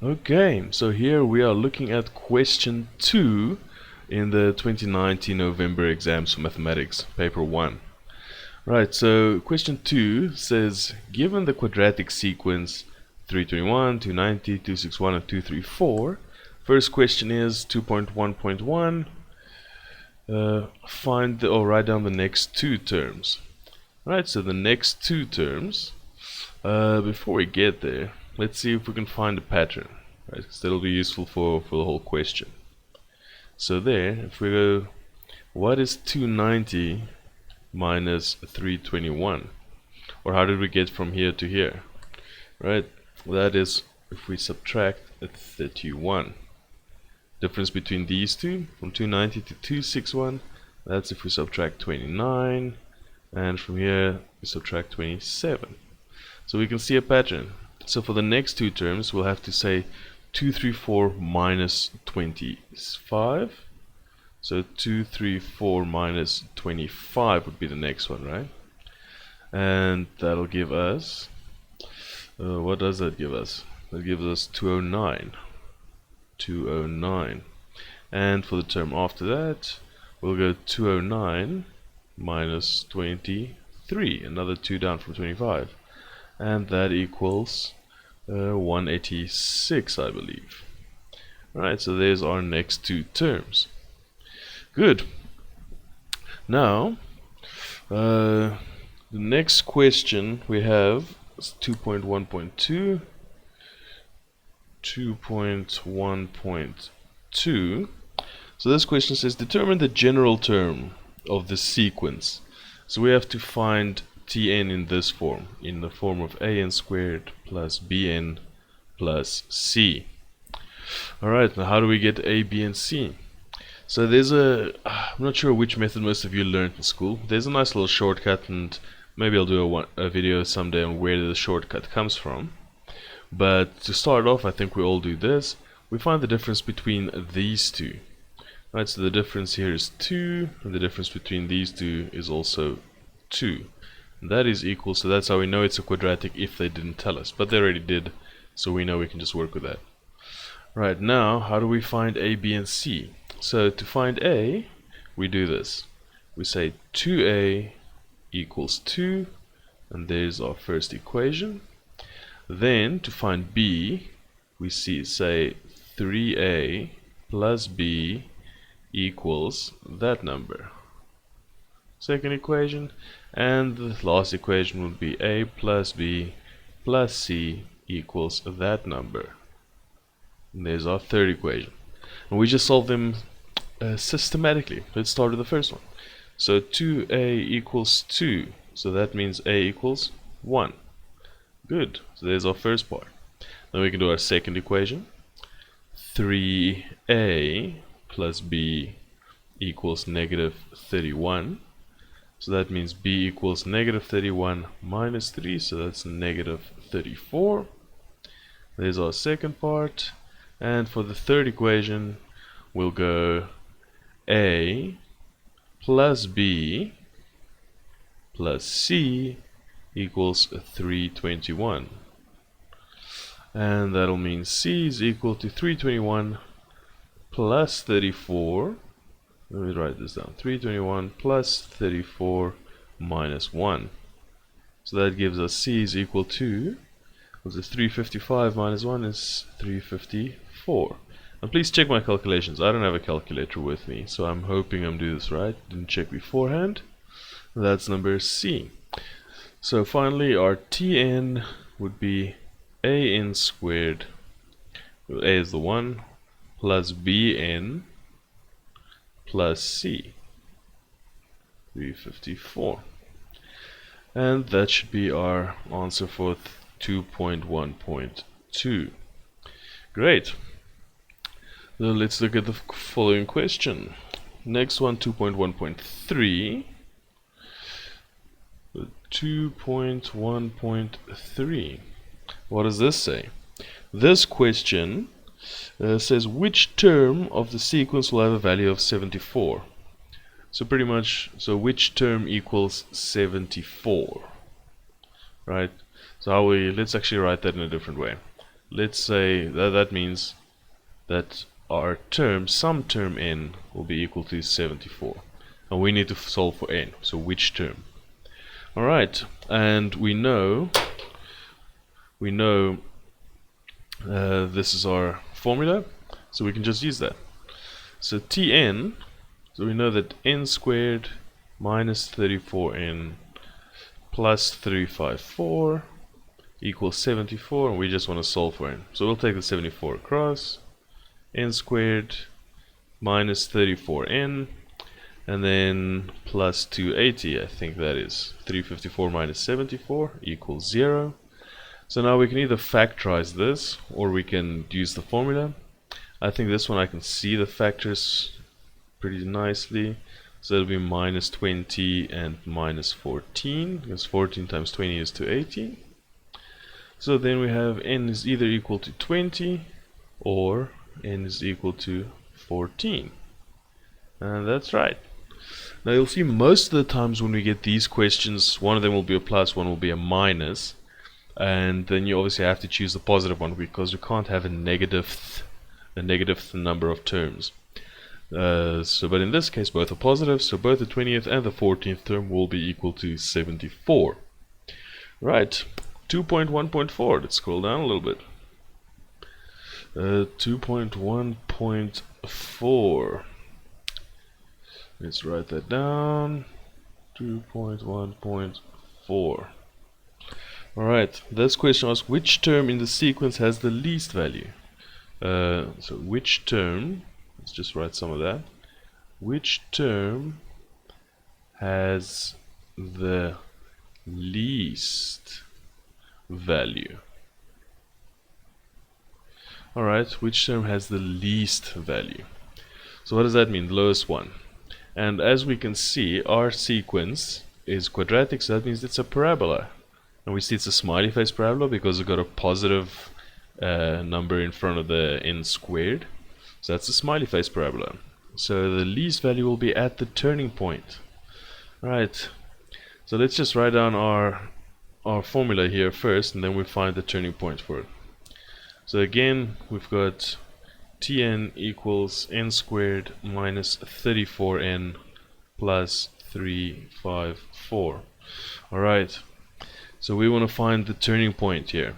Okay, so here we are looking at question 2 in the 2019 November exams for mathematics, paper 1. Right, so question 2 says, given the quadratic sequence 321, 290, 261, and 234, first question is 2.1.1, find or write down the next two terms. Right, so the next two terms, before we get there, let's see if we can find a pattern, right? Because that'll be useful for the whole question. So there, if we go, what is 290 minus 321? Or how did we get from here to here? Right, that is if we subtract 31. Difference between these two, from 290 to 261, that's if we subtract 29. And from here, we subtract 27. So we can see a pattern. So for the next two terms, we'll have to say 234 minus 25. So 234 minus 25 would be the next one, right? And that'll give us, what does that give us? That gives us 209. 209. And for the term after that, we'll go 209 minus 23, another 2 down from 25. And that equals 186, I believe. Alright, so there's our next two terms. Good. Now, the next question we have is 2.1.2. 2.1.2. So this question says, determine the general term of the sequence. So we have to find Tn in this form, in the form of an squared plus bn plus c. Alright, now how do we get a, b, and c? So there's I'm not sure which method most of you learned in school. There's a nice little shortcut, and maybe I'll do a video someday on where the shortcut comes from. But to start off, I think we all do this. We find the difference between these two. Right, so the difference here is 2, and the difference between these two is also 2. And that is equal, so that's how we know it's a quadratic if they didn't tell us. But they already did, so we know we can just work with that. Right, now, how do we find a, b, and c? So to find a, we do this. We say 2a equals 2, and there's our first equation. Then to find b, we say 3a plus b equals that number. Second equation, and the last equation would be a plus b plus c equals that number. And there's our third equation. And we just solve them systematically. Let's start with the first one. So 2a equals 2, so that means a equals 1. Good, so there's our first part. Then we can do our second equation. 3a plus b equals negative 31. So that means b equals negative 31 minus 3, so that's negative 34. There's our second part. And for the third equation, we'll go a plus b plus c equals 321. And that'll mean c is equal to 321 plus 34. Let me write this down. 321 plus 34 minus 1. So that gives us c is equal to, was it 355 minus 1 is 354. And please check my calculations. I don't have a calculator with me, so I'm hoping I'm doing this right. Didn't check beforehand. That's number c. So finally our Tn would be an squared, a is the 1, plus bn plus c, 354. And that should be our answer for 2.1.2. Great. So let's look at the following question. Next one, 2.1.3. 2.1.3. What does this say? This question says which term of the sequence will have a value of 74. So pretty much, so which term equals 74, right? So let's actually write that in a different way. let's say that means that our sum term n will be equal to 74. And we need to solve for n, so which term? Alright, and we know this is our formula, so we can just use that. So Tn, so we know that n squared minus 34n plus 354 equals 74, and we just want to solve for n. So we'll take the 74 across, n squared minus 34n, and then plus 280, I think that is 354 minus 74 equals 0. So now we can either factorize this, or we can use the formula. I think this one I can see the factors pretty nicely. So it'll be minus 20 and minus 14, because 14 times 20 is 280. So then we have n is either equal to 20 or n is equal to 14. And that's right. Now you'll see most of the times when we get these questions, one of them will be a plus, one will be a minus. And then you obviously have to choose the positive one, because you can't have a negative number of terms. But in this case both are positive, so both the 20th and the 14th term will be equal to 74. Right, 2.1.4, let's scroll down a little bit. 2.1.4, let's write that down. 2.1.4. Alright, this question asks which term in the sequence has the least value. So which term, let's just write some of that. Which term has the least value? Alright, which term has the least value? So what does that mean? The lowest one. And as we can see, our sequence is quadratic, so that means it's a parabola. And we see it's a smiley face parabola because we've got a positive number in front of the n squared. So that's a smiley face parabola. So the least value will be at the turning point. Right. So let's just write down our formula here first, and then we find the turning point for it. So again, we've got Tn equals n squared minus 34n plus 354. Alright. So we want to find the turning point here.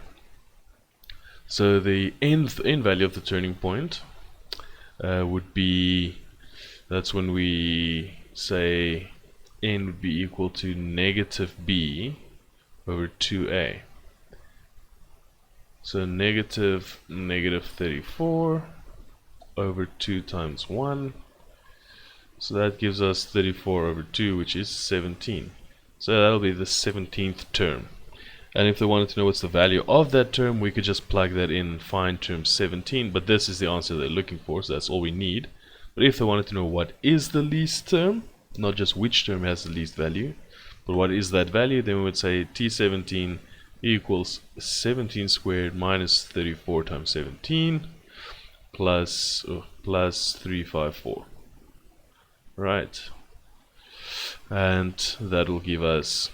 So the n value of the turning point would be, that's when we say n would be equal to negative b over 2a. So negative 34 over 2 times 1. So that gives us 34 over 2, which is 17. So that'll be the 17th term. And if they wanted to know what's the value of that term, we could just plug that in and find term 17. But this is the answer they're looking for, so that's all we need. But if they wanted to know what is the least term, not just which term has the least value, but what is that value, then we would say T17 equals 17 squared minus 34 times 17 plus 354. Right. And that will give us,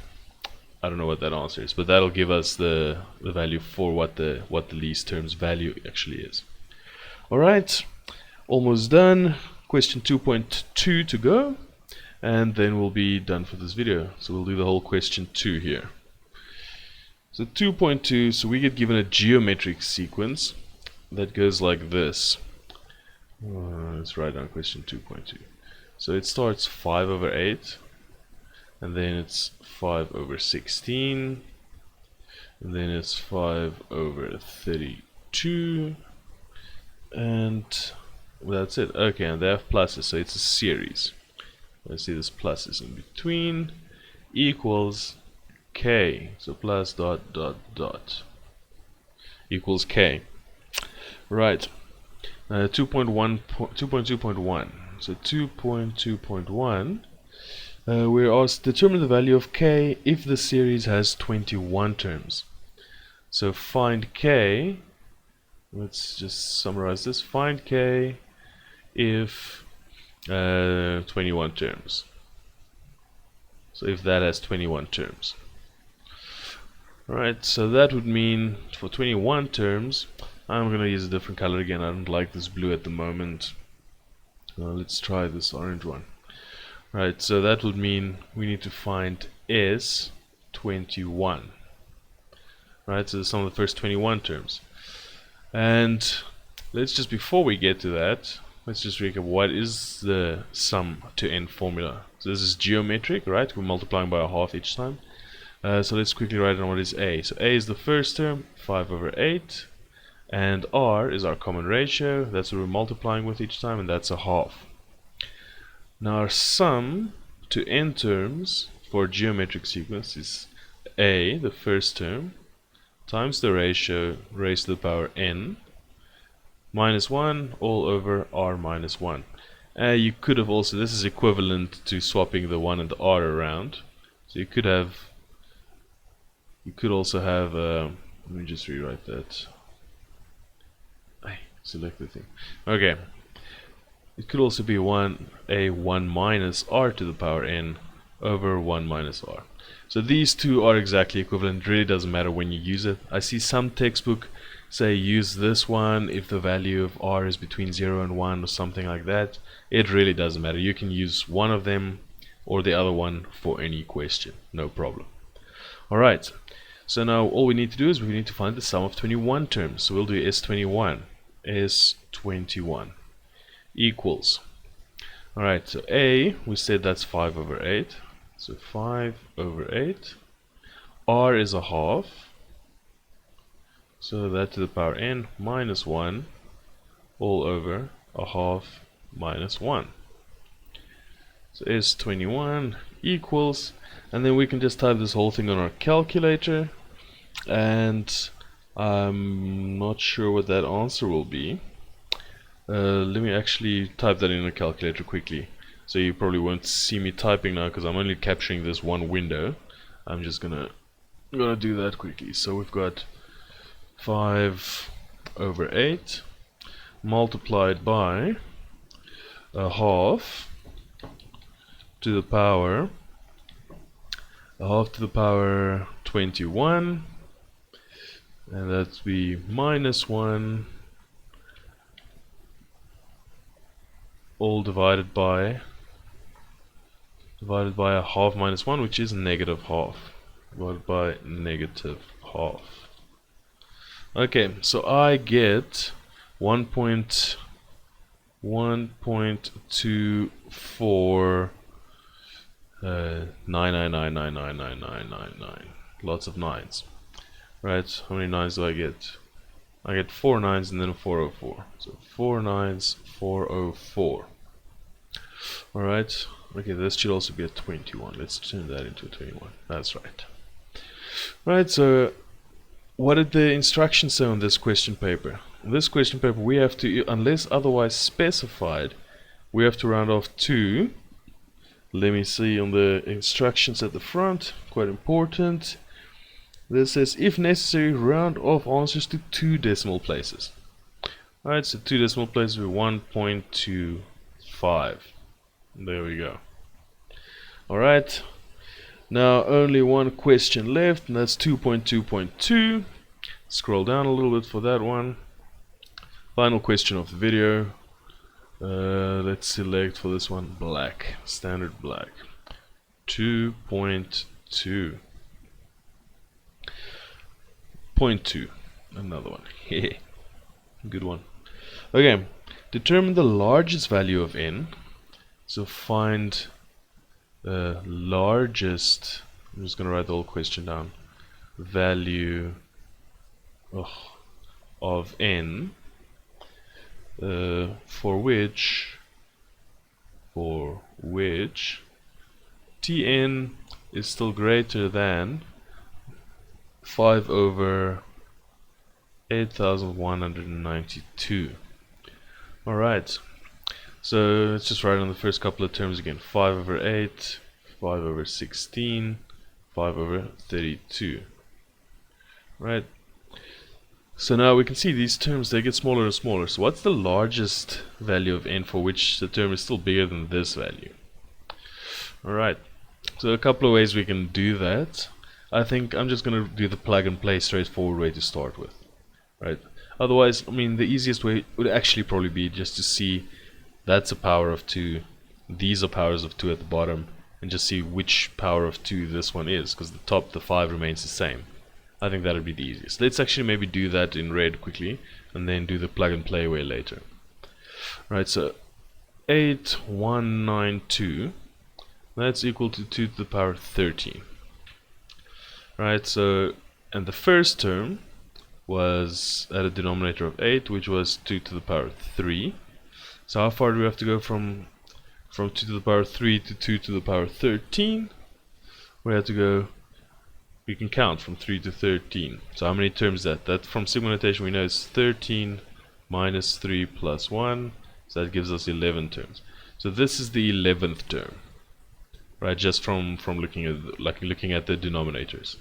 I don't know what that answer is, but that'll give us the value for what the least term's value actually is. Alright, almost done. Question 2.2 to go, and then we'll be done for this video. So we'll do the whole question 2 here. So 2.2, so we get given a geometric sequence that goes like this. Let's write down question 2.2. So it starts 5 over 8, and then it's 5 over 16, and then it's 5 over 32, and well, that's it. Okay, and they have pluses, so it's a series. Let's see, this plus is in between, equals k, so plus dot dot dot equals k. Right. 2.2.1. So 2.2.1, we're asked determine the value of k if the series has 21 terms. So find k. Let's just summarize this. Find k if 21 terms. So if that has 21 terms. Alright, so that would mean for 21 terms, I'm gonna use a different color again. I don't like this blue at the moment. Let's try this orange one. Right, so that would mean we need to find S21. Right, so some of the first 21 terms. And let's just, before we get to that, let's just recap what is the sum to n formula. So this is geometric, right? We're multiplying by a half each time. So let's quickly write down what is a. So a is the first term, 5/8. And r is our common ratio. That's what we're multiplying with each time, and that's a half. Now our sum to n terms for geometric sequence is a, the first term, times the ratio raised to the power n, minus 1 all over r minus 1. You could have also, this is equivalent to swapping the 1 and the r around. So you could also have, let me just rewrite that. Select the thing. Okay. It could also be 1 minus r to the power n over 1 minus r. So these two are exactly equivalent. It really doesn't matter when you use it. I see some textbook say use this one if the value of r is between 0 and 1 or something like that. It really doesn't matter. You can use one of them or the other one for any question. No problem. Alright. So now all we need to do is we need to find the sum of 21 terms. So we'll do S21. S21 equals, alright, so a, we said that's 5/8, so 5/8, r is a half, so that to the power n minus 1 all over a half minus 1. So S21 equals, and then we can just type this whole thing on our calculator, and I'm not sure what that answer will be. Let me actually type that in a calculator quickly. So you probably won't see me typing now because I'm only capturing this one window. I'm just gonna do that quickly. So we've got 5/8 multiplied by a half to the power 21. And that'd be minus 1 all divided by a half minus 1, which is negative half, divided by negative half. Okay, so I get 1.24 9999999. Lots of nines. Right, how many nines do I get? I get 4 nines and then a 404. So 4 nines, 404. Alright, okay, this should also be a 21. Let's turn that into a 21. That's right. Right, so what did the instructions say on this question paper? On this question paper, we have to, unless otherwise specified, we have to round off to, let me see on the instructions at the front, quite important. This says, if necessary, round off answers to 2 decimal places. Alright, so 2 decimal places with 1.25. There we go. Alright, now only one question left, and that's 2.2.2. Scroll down a little bit for that one. Final question of the video. Let's select for this one black, standard black. 2.2. 0.2, another one. Good one. Okay, determine the largest value of n. So find the largest, I'm just going to write the whole question down, value of n for which Tn is still greater than 5/8192. Alright, so let's just write on the first couple of terms again. 5/8, 5/16, 5/32. Right. So now we can see these terms, they get smaller and smaller. So what's the largest value of n for which the term is still bigger than this value? Alright, so a couple of ways we can do that. I think I'm just going to do the plug and play straightforward way to start with. Right. Otherwise, I mean, the easiest way would actually probably be just to see that's a power of 2, these are powers of 2 at the bottom, and just see which power of 2 this one is, because the top, the 5 remains the same. I think that would be the easiest. Let's actually maybe do that in red quickly, and then do the plug and play way later. Right, so 8192, that's equal to 2 to the power 13. Right, so, and the first term was at a denominator of 8, which was 2 to the power 3. So how far do we have to go from 2 to the power 3 to 2 to the power 13? We have to go, we can count from 3 to 13. So how many terms is that? That from sigma notation we know is 13 minus 3 plus 1. So that gives us 11 terms. So this is the 11th term. Right, just from looking at the denominators.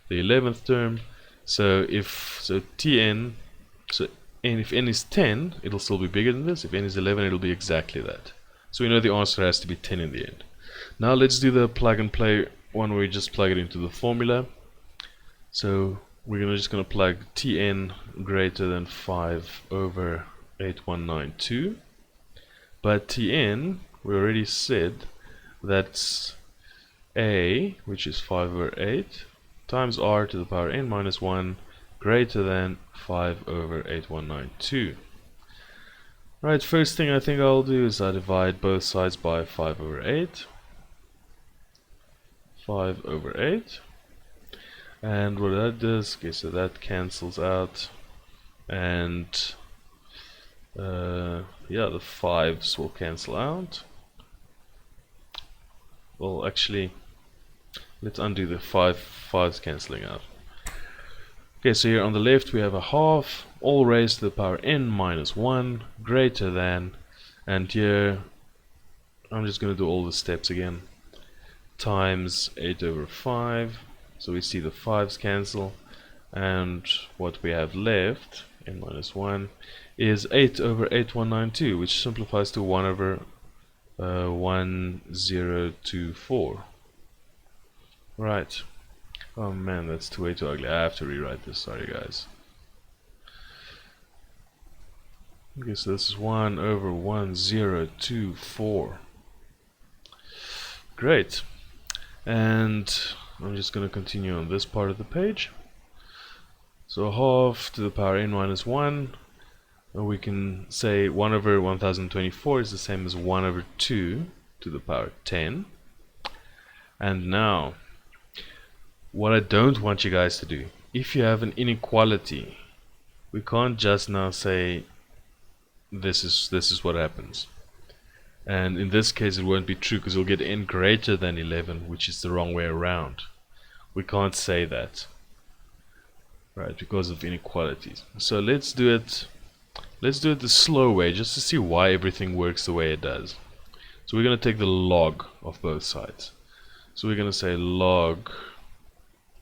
The 11th term. So if Tn, if n is 10, it'll still be bigger than this. If n is 11, it'll be exactly that. So we know the answer has to be 10 in the end. Now let's do the plug and play one where we just plug it into the formula. So we're just gonna plug Tn greater than 5 over 8192. But Tn, we already said that's a, which is 5 over 8, times r to the power n minus 1 greater than 5 over 8192. Right, first thing I think I'll do is I divide both sides by 5 over 8. 5 over 8. And what that does, okay, so that cancels out. And yeah, the 5s will cancel out. Well, actually, let's undo the 5s cancelling out. Okay, so here on the left we have a half, all raised to the power n minus 1, greater than, and here I'm just going to do all the steps again, times 8 over 5, so we see the 5s cancel, and what we have left, n minus 1, is 8 over 8192, which simplifies to 1 over 1024. Right. Oh man, that's way too ugly. I have to rewrite this. Sorry, guys. Okay, so this is 1 over 1024. Great. And I'm just going to continue on this part of the page. So half to the power n minus 1. We can say 1 over 1024 is the same as 1 over 2 to the power 10. And now, what I don't want you guys to do, if you have an inequality, we can't just now say this is what happens. And in this case it won't be true because we'll get n greater than 11, which is the wrong way around. We can't say that, right, because of inequalities. So let's do it the slow way, just to see why everything works the way it does. So we're going to take the log of both sides. So we're going to say log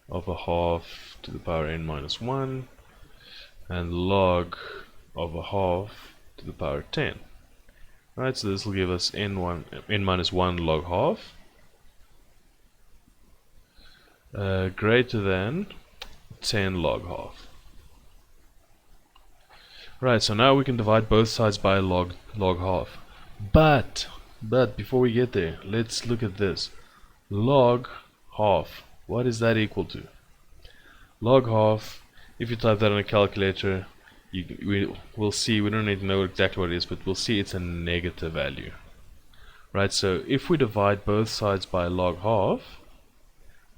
of a half to the power n minus 1 and log of a half to the power 10. Right, so this will give us n minus 1 log half greater than 10 log half. Right, so now we can divide both sides by log half. But before we get there, let's look at this. Log half, what is that equal to? Log half, if you type that on a calculator, we'll see, we don't need to know exactly what it is, but we'll see it's a negative value. Right, so if we divide both sides by log half,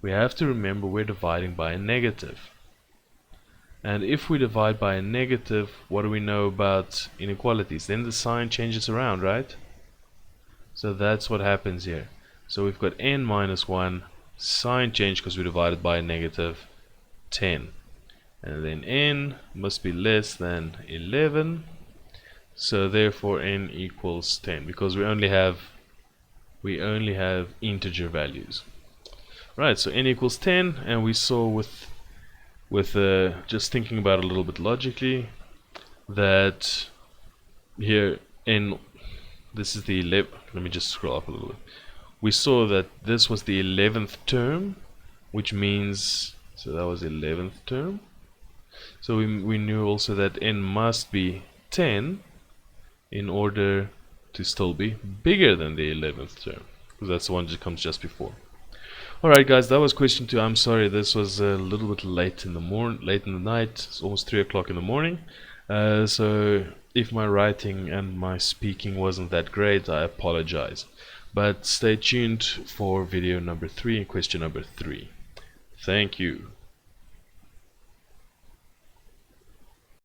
we have to remember we're dividing by a negative. And if we divide by a negative, what do we know about inequalities? Then the sign changes around, right? So that's what happens here. So we've got n minus 1, sign change because we divided by a negative 10. And then n must be less than 11. So therefore n equals 10 because we only have integer values. Right, so n equals 10, and we saw with just thinking about it a little bit logically, that here this is the 11th, let me just scroll up a little bit. We saw that this was the 11th term, which means, so that was the 11th term, So we knew also that n must be 10 in order to still be bigger than the 11th term, because that's the one that comes just before. Alright guys, that was question 2. I'm sorry this was a little bit late in the night. It's almost 3 o'clock in the morning. So if my writing and my speaking wasn't that great, I apologize. But stay tuned for video number 3 and question number 3. Thank you.